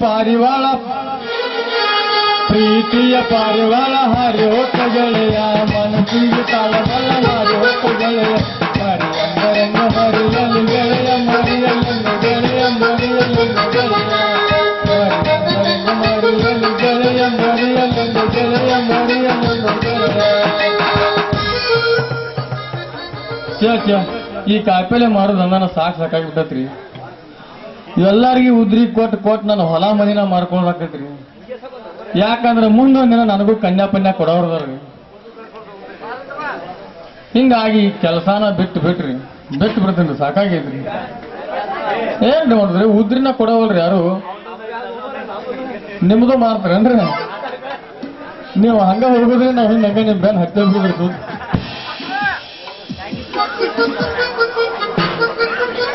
ಪಾರಿವಾಳ ಪ್ರೀತಿಯ ಪಾರಿವಾಳ ಹಾರಿ ಹೊತ್ತ ಗೆಳೆಯ ಮನಸ್ಸಿಗೆ ತಾಳಬಲ್ಲ ಮಾರಿ ಹೊತ್ತ ಗೆಳೆಯ ಮರಿಯಂದರೆಂಗ ಮರಿಯಲು ಗೆಳೆಯ ಮರಿಯಲೆಂದು ಗೆಳೆಯ ಮರಿಯಲೆಂದು ಗೆಳೆಯ ಮರಿಯಂದರೆಂಗ ಮರಿಯಲು ಗೆಳೆಯ ಮರಿಯಲೆಂದು ಗೆಳೆಯ ಮರಿಯಲೆಂದು ಗೆಳೆಯ ಈ ಕಾಯಿಪಲ್ಲೆ ಮಾಡೋದು ನನ್ನ ಸಾಕಾಗಿಬಿಟ್ಟತ್ರಿ. ಎಲ್ಲರಿಗೂ ಉದ್ರಿ ಕೊಟ್ಟು ನಾನು ಹೊಲ ಮನಿನ ಮಾಡ್ಕೊಳ್ಬೇಕೈತ್ರಿ. ಯಾಕಂದ್ರೆ ಮುಂದೊಂದಿನ ನನಗೂ ಕನ್ಯಾ ಪನ್ಯಾ ಕೊಡೋರ್ದಾರ್ರಿ. ಹಿಂಗಾಗಿ ಕೆಲಸಾನ ಬಿಟ್ಟು ಬಿಡ್ತೀನಿ, ಸಾಕಾಗೈತ್ರಿ. ಏನ್ ನೋಡಿದ್ರಿ ಉದ್ರಿನ ಕೊಡವಲ್ರಿ ಯಾರು. ನಿಮ್ದು ಮಾಡ್ತಾರೇನ್ರಿ? ನೀವು ಹಂಗ ಹೋಗುದ್ರಿ ನಾವು ಹಿಂಗ ನಿಮ್ ಬೇನ್ ಹತ್ತಿ ಹೋಗಿದ್ರಿ.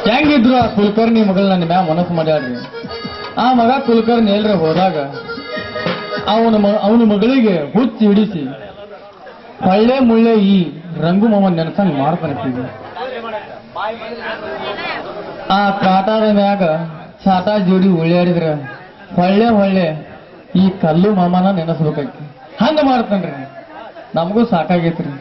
ಹೆಂಗಿದ್ರು ಆ ಕುಲಕರ್ಣಿ ಮಗಳ ನನ್ನ ಮ್ಯಾ ಮನಸ್ಸು ಮಾಡ್ಯಾಡ್ರಿ. ಆ ಮಗ ಕುಲಕರ್ಣಿ ಎಲ್ರ ಹೋದಾಗ ಅವನ ಮಗಳಿಗೆ ಹುಚ್ಚಿ ಹಿಡಿಸಿ ಹೊಳ್ಳೆ ಮುಳ್ಳೆ ಈ ರಂಗು ಮಾವ ನೆನಸಂಗ್ ಮಾಡ್ತಾನೆ. ಆ ಕಾಟಾದ ಮ್ಯಾಗ ಚಾಟಾ ಜೋಡಿ ಉಳ್ಳಾಡಿದ್ರ ಹೊಳ್ಳೆ ಈ ಕಲ್ಲು ಮಾಮನ ನೆನಸ್ಬೇಕಾಕಿ ಹಂಗ ಮಾಡ್ತಾನ್ರಿ. ನಮಗೂ ಸಾಕಾಗೈತ್ರಿ.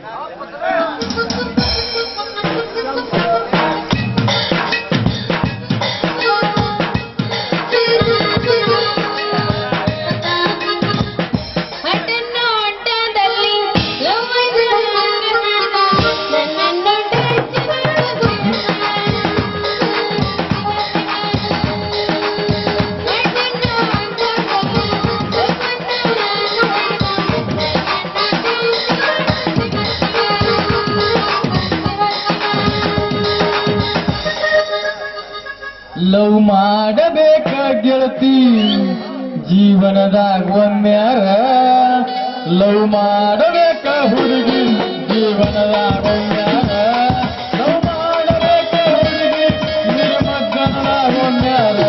ಲವ್ ಮಾಡಬೇಕ ಗೆಳತಿ ಜೀವನದಾಗ ಒಮ್ಮ್ಯಾರ, ಲವ್ ಮಾಡಬೇಕ ಹುಡುಗಿ ಜೀವನದಾಗ ಒಮ್ಮ್ಯಾರ, ಲವ್ ಮಾಡಬೇಕ ಹುಡುಗಿ ನಿರ್ಮಗ್ನದಾಗ ಒಮ್ಮ್ಯಾರ,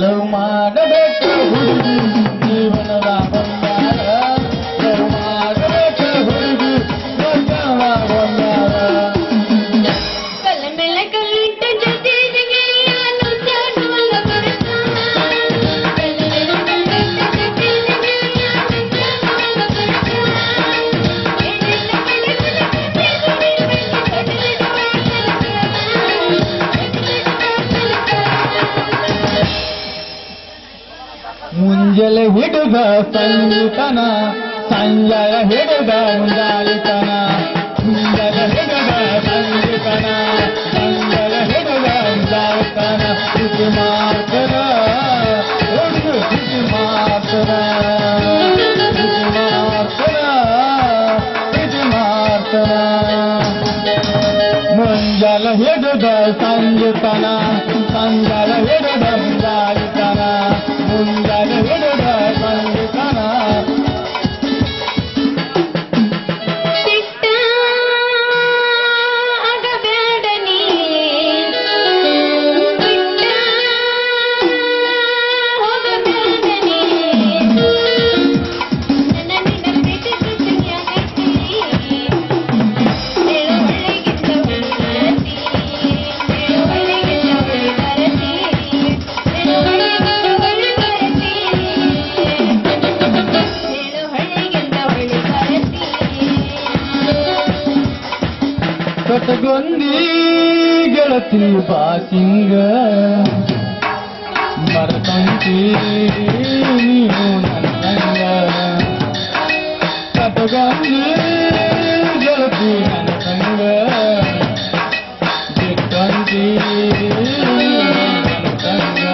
ಲವ್ ಮಾಡಬೇಕ ಹುಡುಗಿ ಜೀವನದಾಗ ಒಮ್ಮ್ಯಾರ, ಲವ್ ಮಾಡಬೇಕ ಹುಡುಗಿ ನಿರ್ಮಗ್ನದಾಗ ಒಮ್ಮ್ಯಾರ. ಮುಂಜಾನೆ ಹಿಡಿದ ಸಂಗೀತನ ಸಂಜಯ ಹಿಡಿದ ಮುಂಜಾಲಿತನ, ಮುಂಜಾನೆ ಹಿಡಿದ ಸಂಗೀತನ ಸಂಜಯ ಹಿಡಿದ ಮುಂಜಾಲಿತನ, ಸ್ಥಿತಿ ಮಾಡ್ತಾರ ಹುಡುಗ ಸ್ಥಿತಿ ಮಾಡ್ತಾರ ಸ್ಥಿತಿ ಮಾಡ್ತಾರ. ಮುಂಜಾನೆ ಹಿಡಿದ ಸಂಗೀತನ ಸಂಜಯ ಹಿಡಿದ ಮುಂಜಾಲಿತನ, ಮುಂಜಾನೆ ಹಿಡಿದ ಸಂಗೀತನ. ಕಟಗೊಂದಿ ಗೆಳತಿ ಬಾಸಿಂಗ ಮರತಂತಿ ನೀವು ನನ್ನಂಗ, ಕಟಗೊಂದಿ ಗೆಳತಿ ನನ್ನ ಸಂಗ ಬಿಟ್ಟಂತಿ ನನ್ನ ಸಂಗ,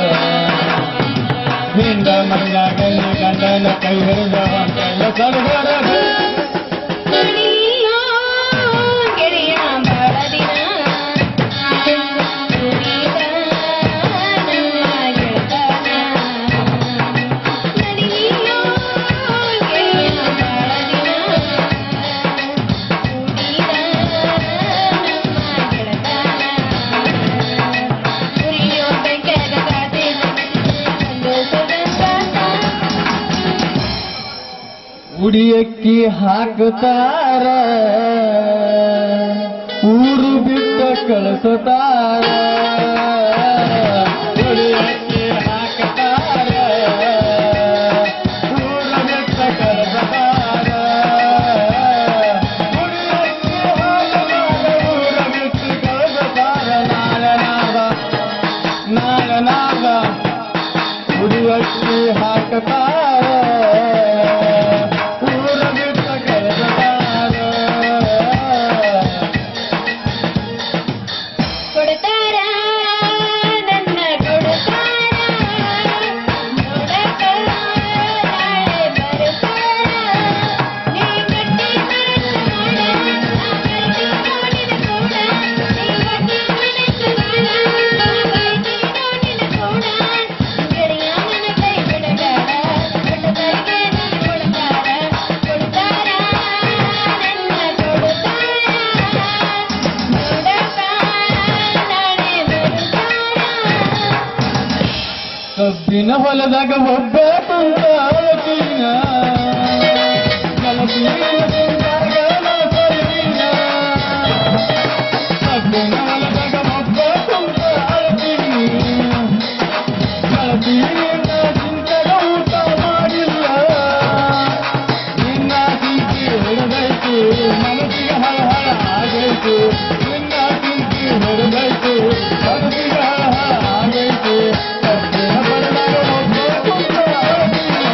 ಹಿಂದ ಮನೆಯಾಗ ಗಂಡನ ಕೈ ಹಿಡಿದ ಸಡಗರ ಉಡಿಯಕ್ಕಿ ಹಾಕತಾರ ಊರು ಬಿಟ್ಟ ಕಳಿಸತಾರ, ಉಡಿಯಕ್ಕಿ ಹಾಕ ಅಕ್ಕಿ ಹಾಕತಾರ ಊರ ಬಿಟ್ಟ ಕಳೆದಾರ ಕೊಡ್ತಾರ ನನ್ನ ಕೊಡ್ತಾರ ನೋಡಕ ನಾಳೆ ಬರ್ತಾರ ನೀ ಗಟ್ಟಿ ಮನಸ್ಸು ಮಾಡ ನಾ ಬರ್ತೀನಿ ನೋಡಿನ ಕೂಡ ನೀ ಗಟ್ಟಿ ಮನಸ್ಸು ಮಾಡ ನಾ ಬರ್ತೀನಿ ನೋಡಿನ ಕೂಡ ಗೆಳೆಯ ನನ್ನ ಕೈ ಬಿಡಬೇಡ ಕೊಟ್ಟವರಿಗೆ ನಾನು ಕೊಡ್ತಾರ ಕೊಡ್ತಾರ ನನ್ನ ಕೊಡ್ತಾರ ನೋಡಕ ನಾಳೆ ಬರ್ತಾರ ಕಬ್ಬಿನ ಹೊಲದಾಗ ಒಬ್ಬ ಕುಂತ ಅಳತೀನ ಕಲಬಿನ ತಿಂದಾಗ ನಾ ಸರಿನ ಕಬ್ಬಿನ ಹೊಲದಾಗ ಒಬ್ಬ ಕುಂತ ಅಳತೀನಿ ಕಲಬಿನ ತಿಂದಾಗ ಊಟ ಮಾಡಿಲ್ಲ ನಿನ್ನ ಚಿಂತೆ ಹಿಡಿದೈತಿ ಮನಸ್ಸಿಗೆ ಹಳಹಳ ಆಗೈತಿ ನಿನ್ನ ಚಿಂತೆ ಹಿಡಿದೈತಿ ಮನಸ್ಸಿಗೆ ಹಳಹಳ ಆಗೈತಿ ಕಬ್ಬಿನ ಪರದಾಗ ಒಬ್ಬ ಕುಂತ ಅಳತೀನ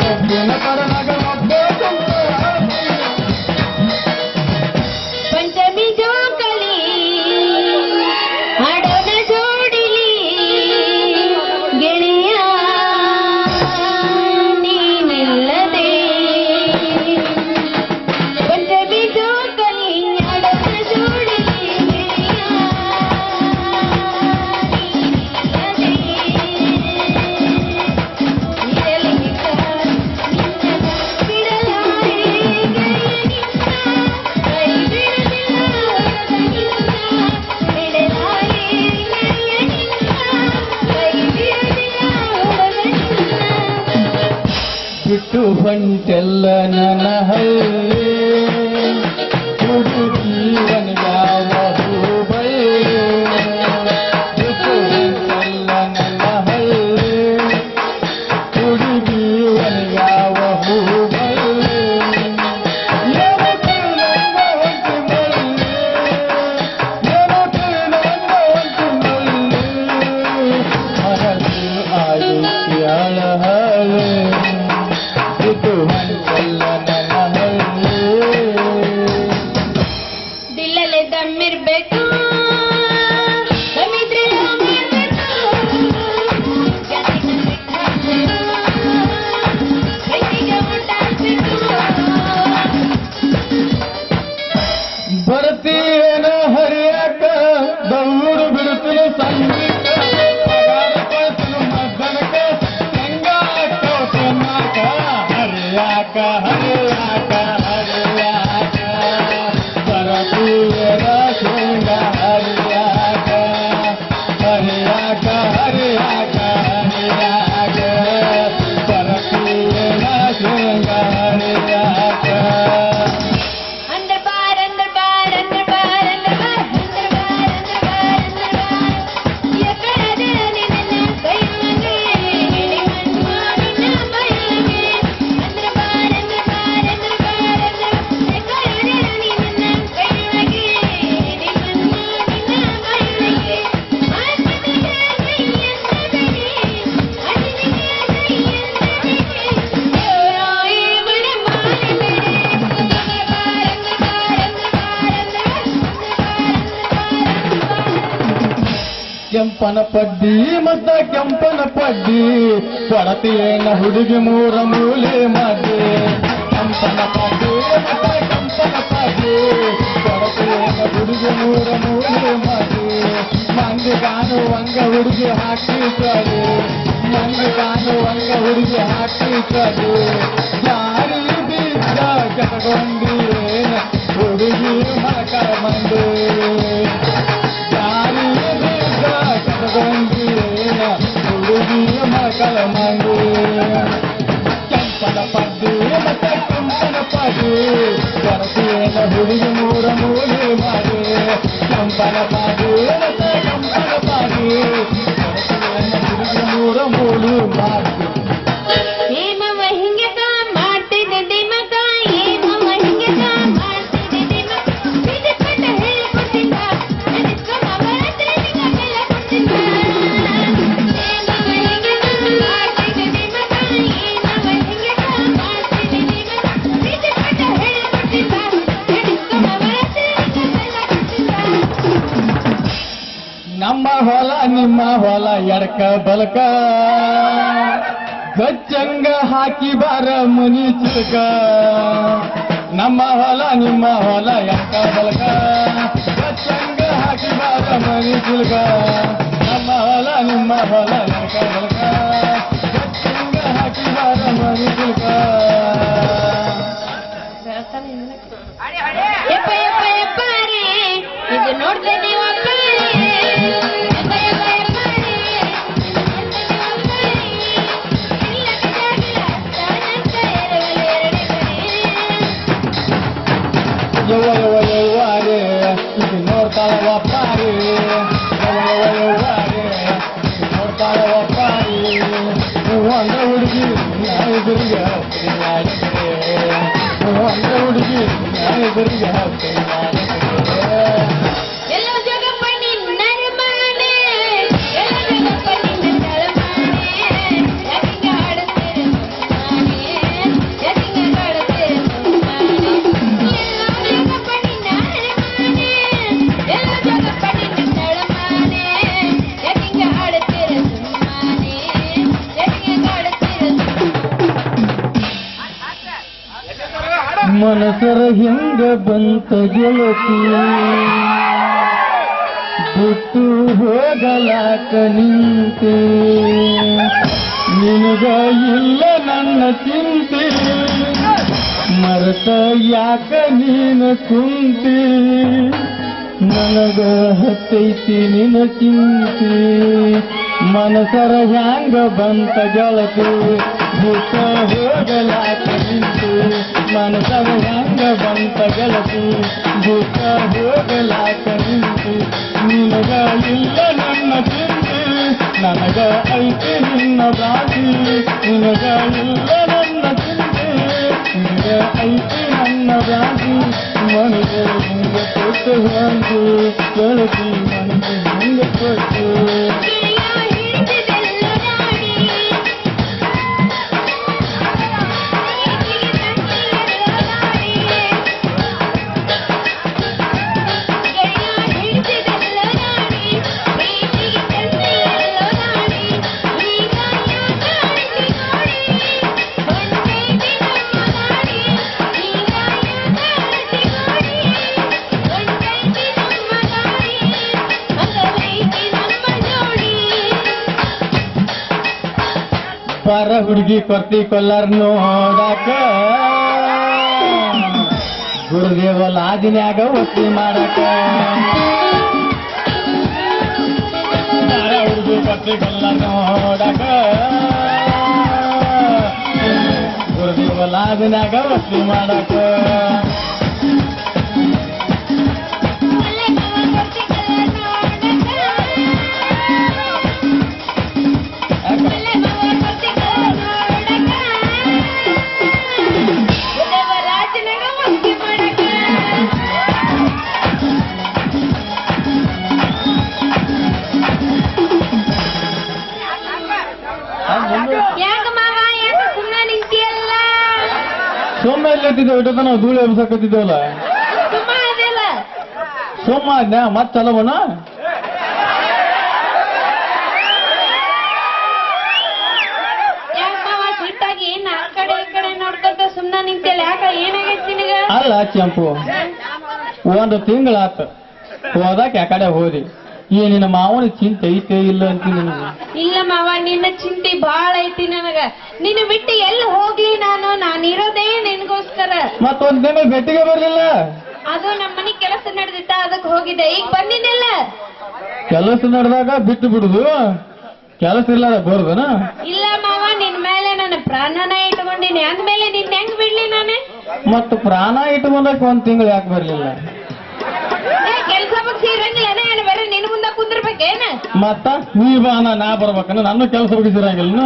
ಕಬ್ಬಿನ ಪರದಾಗ ಒಬ್ಬ ಕುಂತ ಅಳತೀನ ಪಂಚಮಿ ಜೋಕಲಿ ಹಾಡೋಣ ಜೋಡಿಲಿ ಗೆಳೆಯ ನೀನಿಲ್ಲದೆ ಪಂಚಮಿ ಜೋಕಲಿ ಹಾಡೋಣ ಜೋಡಿಲಿ ಗೆಳೆಯ ನೀನಿಲ್ಲದೆ ಇರಲಿಕ್ಕ ನಿನ್ನ ಬಿಡಲಾರೆ ಗೆಳೆಯ ನಿನ್ನ ಕೈ ಬಿಡದಿಲ್ಲ ಹೊರಗಿಲ್ಲ ಬಿಡಲಾರೆ ಗೆಳೆಯ ನಿನ್ನ ಕೈ ಬಿಡದಿಲ್ಲ ಹೊರಗಿಲ್ಲ ಬಿಟ್ಟು ಹೊಂಟೆಲ್ಲ ನನ್ನ ಹಳ್ಳಿ ಹುಡುಗೀವನಿಗಾವ ಹೂಬಳ್ಳಿ ಬಿಟ್ಟು ಹೊಂಟೆಲ್ಲ ನನ್ನ ಹಳ್ಳಿ ಹುಡುಗೀವನಿಗಾವ ಹೂಬಳ್ಳಿ ಏನೋ ತಿಳಿದಂಗ ಹೊಂಟಿ ಮಳ್ಳಿ ಏನೋ ತಿಳಿದಂಗ ಹೊಂಟಿ ಮಳ್ಳಿ ಮನಸ್ಸು ಆಗೈತಿ ಅಳಹಳ್ಳಿ ಬಿಟ್ಟು ಹೊಂಟೆಲ್ಲ ನನ್ನ ಹಳ್ಳಿ ದಿಲ್ಲಲ್ಲಿ ದಮ್ಮಿರ್ಬೇಕು ದಮ್ಮಿದ್ರೆ ದಮ್ಮಿರ್ಬೇಕು ಜಾತಿನ ಬಿಟ್ಟಾಕ್ಬೇಕು ಕೈಗೆ ಮುಟ್ಟಾಕ್ಬೇಕು ಬರ್ತೀನ ಹರಿಯಾಕ ದೌಡು ಬಿಡುತ್ತಲು ಸಂಗೀತ ಪಗಾರ ಕಳ್ಸಲು ಮದ್ದನಕ ಸಂಗ ಕೌತನಾಕ ಹರಿಯಾಕ ಹರಿಯಾಕ ಹರಿಯಾಕ ಬರ್ತೀನ ಶೃಂಗ ಹರಿಯಾಕ ಹರಿಯಾಕ ಹರಿಯಾಕ ಹರಿಯಾಕ ಬರ್ತೀನ ಶೃಂಗ ಹರಿಯಾಕ अंदर बार अंदर बार अंदर बार अंदर बार अंदर बार अंदर बार अंदर बार ये कर दे निन्न कई लगे हेडी मनमानिन बयलगे अंदर बार अंदर बार अंदर बार अंदर ये कर दे निन्न कई लगे हेडी मनमानिन बयलगे आसने गई अंदर आसने गई अंदर योराई बड़े मारे मेरे ಕೆಂಪನ ಪಡ್ಡಿ ಮತ್ತ ಕೆಂಪನ ಪಡ್ಡಿ ಕೊಡತಿಯೇನ ಹುಡುಗಿ ಮೂರ ಮೂಲೆ ಮಡ್ಡಿ ಕೆಂಪನ ಪಡ್ಡಿ ಮತ್ತ ಕೆಂಪನ ಪಡ್ಡಿ ಕೊಡತಿಯೇನ ಹುಡುಗಿ ಮೂರ ಮೂಲೆ ಮಡ್ಡಿ ಮಂದಿ ಕಾಣುವಂಗ ಹುಡುಗಿ ಹಾಕಿಸಲಿ ಮಂದಿ ಕಾಣುವಂಗ ಹುಡುಗಿ ಹಾಕಿಸಲಿ ಜಾರಿ ಬಿದ್ದ ಕಟ್ಕೊಂಡಿಯೇನ ಹುಡುಗಿ ಮಕ ಮಂಡಿ ಜಾರಿ ಬಿದ್ದ ಕಟ್ಕೊಂಡಿಯೇನ ಹುಡುಗಿ ಮಕಳ ಮಂಡಿ ಕೆಂಪನ ಪಡ್ಡಿ ಮತ್ತೆ ಕೆಂಪನ ಪಡ್ಡಿ ಕೊರತೆಯೇನ ಹುಡುಗಿ ಮೂರ ಮೂಲೆ ಮಾಡಿ ಕೆಂಪನ ಪಡ್ಡಿ ಮತ್ತೆ ಕೆಂಪನ ಪಡ್ಡಿ ಕೊರತೆಯೇನ ಹುಡುಗಿ ಮೂರ ಮೂಲೆ ಮಾಡಿ ಏಮವ ಹಿಂಗೆ ಮಾಡ್ತಿದ್ದೆ ದಿಮಕ ಏಮವ ಹಿಂಗೆ ಮಾಡ್ತಿದ್ದೆ ದಿಮಕ ಬಿಡಿಸ್ಕೊಂಡ ಹೇಳ್ಕೊಟ್ಟಿದ್ದ ನೆನೆಸ್ಕೊಂಡ ಅವರತ್ರ ನಿಂಗ ಬೆಲ್ಲ ಕೊಟ್ಟಿದ್ದ ಏಮವ ಹಿಂಗೆ ಎಡಕ ಬಲಕ ಗಚ್ಚಂಗ ಹಾಕಿ ಬಾರ ಮನಿ ಚಿಲಕ ನಮ್ಮ ಹೊಲ ನಿಮ್ಮ ಹೊಲ ಎಡಕ ಬಲಕ ಗಚ್ಚಂಗ ಹಾಕಿ ಬಾರ ಮನಿ ಚಿಲಕ ನಮ್ಮ ಹೊಲ ನಿಮ್ಮ ಹೊಲ ಎಡಕ ಬಲಕ ಗಚ್ಚಂಗ ಹಾಕಿ ಬಾರ ಮನಿ ಚಿಲಕ. ಯಪ್ಪ ಯಪ್ಪ ಯಪ್ಪ ರೇ ಇದು ನೋಡ್ದೆ ನೀವು ಯವ್ವ ಯವ್ವ ಯವ್ವಾರೆ ಇದು ನೋಡ್ತಾಳ ಒಪ್ಪಾರಿ ಯವ್ವ ಯವ್ವ ಯವ್ವಾರೆ ಇದು ನೋಡ್ತಾಳ ಒಪ್ಪಾರಿ ಒಂದ ಹುಡುಗಿ ಎದುರಿಗೆ ಒಂದ ಹುಡುಗಿ ಎದುರಿಗೆ ಎಲ್ಲ ಜಗಪ್ಪ ನಿನ್ನ ಮಾನೆ ಎಲ್ಲ ಜಗಪ್ಪ ನಿನ್ನ ತಳಮಾನೆ ಯಾಕಿಂಗ ಆಡುತ್ತೀರಿ ಮಾನೆ ಯಾಕಿಂಗ ಆಡುತ್ತೀರಿ ಮಾನೆ ಎಲ್ಲ ಜಗಪ್ಪ ನಿನ್ನ ಮಾನೆ ಎಲ್ಲ ಜಗಪ್ಪ ನಿನ್ನ ತಳಮಾನೆ ಯಾಕಿಂಗ ಆಡುತ್ತೀರಿ ಮಾನೆ ಯಾಕಿಂಗ ಆಡುತ್ತೀರಿ ಮನಸರ ಹೆಂಗ ಬಂತ ಗೆಳತಿ ಬಿಟ್ಟು ಹೋಗಲಾಕ ನಿಂತೆ ನಿನಗ ಇಲ್ಲ ನನ್ನ ಚಿಂತೆ ಮರತ ಯಾಕ ನೀನ ಕುಂತಿ ನನಗ ಹತ್ತೈತಿ ನಿನ ಚಿಂತೆ ಮನಸರ ಹ್ಯಾಂಗ ಬಂತ ಗೆಳತಿ ಬಿಟ್ಟ ಹೋಗಲಾಕ ನಿಂತೆ ಮನಸರ ಹ್ಯಾಂಗ ಬಂತ ಗೆಳತಿ ಬಿಟ್ಟ ಹೋಗಲಾಕ ನಿಂತೆ ನಿನಗ ಇಲ್ಲ ನನ್ನ ಚಿಂತೆ ನನಗ ಐತಿ ನಿನ್ನ ಬಾಸಿ ನಿನಗ ಇಲ್ಲ ನನ್ನ ಚಿಂತೆ ನಿನಗ ಐತಿ ನನ್ನ ಬಾಸಿ ಮನಗೆ ಹಿಂಗ ಕೊಟ್ಟು ಹೊಂದು ಗೆಳತಿ ಮನಗೆ ಹಿಂಗ ಕೊಟ್ಟು ಪರ ಹುಡುಗಿ ಕೊರ್ತಿ ಕೊಲ್ಲಾರ ನೋಡಾಕ ಗುರುದೇವ ಲಾದಿನ್ಯಾಗ ಒತ್ತಿ ಮಾಡಾಕ ಪರ ಹುಡುಗಿ ಕೊರ್ತಿ ಕೊಲ್ಲಾರ ನೋಡಾಕ ಗುರುದೇವ ಲಾದಿನ್ಯಾಗ ಒತ್ತಿ ಮಾಡಾಕ ಯಾಕ ಮಾವ ಯಾಕ ಸುಮ್ಮನೆ ನಿಂತಿಯಲ್ಲ ಸೋಮ ಎಲ್ಲತ್ತಿದ್ದೇವೆ ಇಟ್ಟ ನಾವು ಧೂಳು ಎಬ್ಸಕತ್ತಿದ್ದೇವಲ್ಲ ಸುಮ್ಮ ಅದೆಲ್ಲ ಸೋಮ ಆದ್ನ ಮತ್ ಚಲವನ ಯಾಕ ಮಾವ ಸಿಟ್ಟಾಗಿ ಆ ಕಡೆ ಈ ಕಡೆ ನೋಡ್ಕೊಂತ ಸುಮ್ಮನೆ ನಿಂತಿಯಲ್ಲ ಯಾಕ ಏನಾಗೈತಿ ನಿನಗ ಅಲ್ಲ ಚಂಪು ಒಂದು ತಿಂಗಳಾತ ಹೋದಾಕ ಯಾಕಡೆ ಹೋದಿ ಈ ನಿನ್ನ ಮಾವನ ಚಿಂತೆ ಐತೆ ಇಲ್ಲ ಅಂತ ನನಗೆ ಇಲ್ಲ ಮಾವ ನಿನ್ನ ಚಿಂತೆ ಬಾಳ ಐತಿ ನನಗ ನಿನ್ನ ಬಿಟ್ಟು ಎಲ್ಲಿ ಹೋಗ್ಲಿ ನಾನಿರೋದೇ ನಿನ್ಗೋಸ್ಕರ ಮತ್ತೊಂದ್ ತಿಂಗಳು ಭೇಟಿಗೆ ಬರ್ಲಿಲ್ಲ ಅದು ನಮ್ಮ ಮನೆ ಕೆಲಸ ನಡೆದಿತ್ತ ಅದಕ್ಕೆ ಹೋಗಿದ್ದೆ ಈಗ ಬಂದಿದ್ದೆಲ್ಲ ಕೆಲಸ ನಡೆದಾಗ ಬಿಟ್ಟು ಬಿಡುದು ಕೆಲಸ ಇಲ್ಲದ ಬರ್ದನ ಇಲ್ಲ ಮಾವ ನಿನ್ ಮೇಲೆ ನನ್ನ ಪ್ರಾಣನ ಇಟ್ಕೊಂಡಿನಿ ಅಂದ್ಮೇಲೆ ನಿನ್ ಹೆಂಗ್ ಬಿಡ್ಲಿ ನಾನು ಮತ್ತ ಪ್ರಾಣ ಇಟ್ಕೊಂಡಕ್ ಒಂದ್ ತಿಂಗಳು ಯಾಕೆ ಬರ್ಲಿಲ್ಲ ಕೆಲಸ ಬಗ್ಗೆ ಸೇರಂಗಿಲ್ಲ ಏನು ಬೇರೆ ನಿನ್ ಮುಂದ ಕುಂದಿರ್ಬೇಕೇನ ಮತ್ತ ನೀ ಬಾ ನಾ ಬರ್ಬೇಕನ್ನ ನನ್ನ ಕೆಲಸ ಬಗ್ಗಿಸಿರಂಗಿಲ್ಲ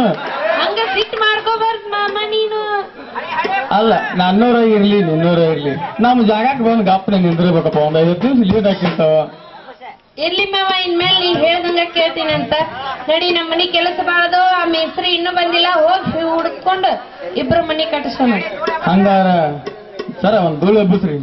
ಹಂಗ ಸಿಟ್ ಮಾಡ್ಕೋಬಾರ್ದು ಮಾಮ ನೀನು ಅಲ್ಲ ನನ್ನೂರ ಇರ್ಲಿ ನಿನ್ನೂರ ಇರ್ಲಿ ನಮ್ ಜಾಗಕ್ಕೆ ಬಂದು ಗಪ್ಪನೆ ನಿಂದಿರ್ಬೇಕಪ್ಪ ಒಂದ್ 5 ನಿಮಿಷ ಲೇಟ್ ಆಗಿರ್ತಾವ ಎಲ್ಲಿ ಮಾವ ಇನ್ಮೇಲೆ ನೀ ಹೇಳ್ದಂಗ ಕೇಳ್ತೀನಿ ಅಂತ ನಡಿ ನಮ್ಮ ಮನಿ ಕೆಲಸ ಬಾಳದು ಆ ಮೇಸ್ತ್ರಿ ಇನ್ನೂ ಬಂದಿಲ್ಲ ಹೋಗಿ ಹುಡ್ಕೊಂಡು ಇಬ್ರು ಮನಿ ಕಟ್ಟಿಸ್ಕೊಂಡ್ ಹಂಗಾರ ಸರ ಒಂದ್ ಧೂಳು ಎಬ್ಬಿಸ್ರಿ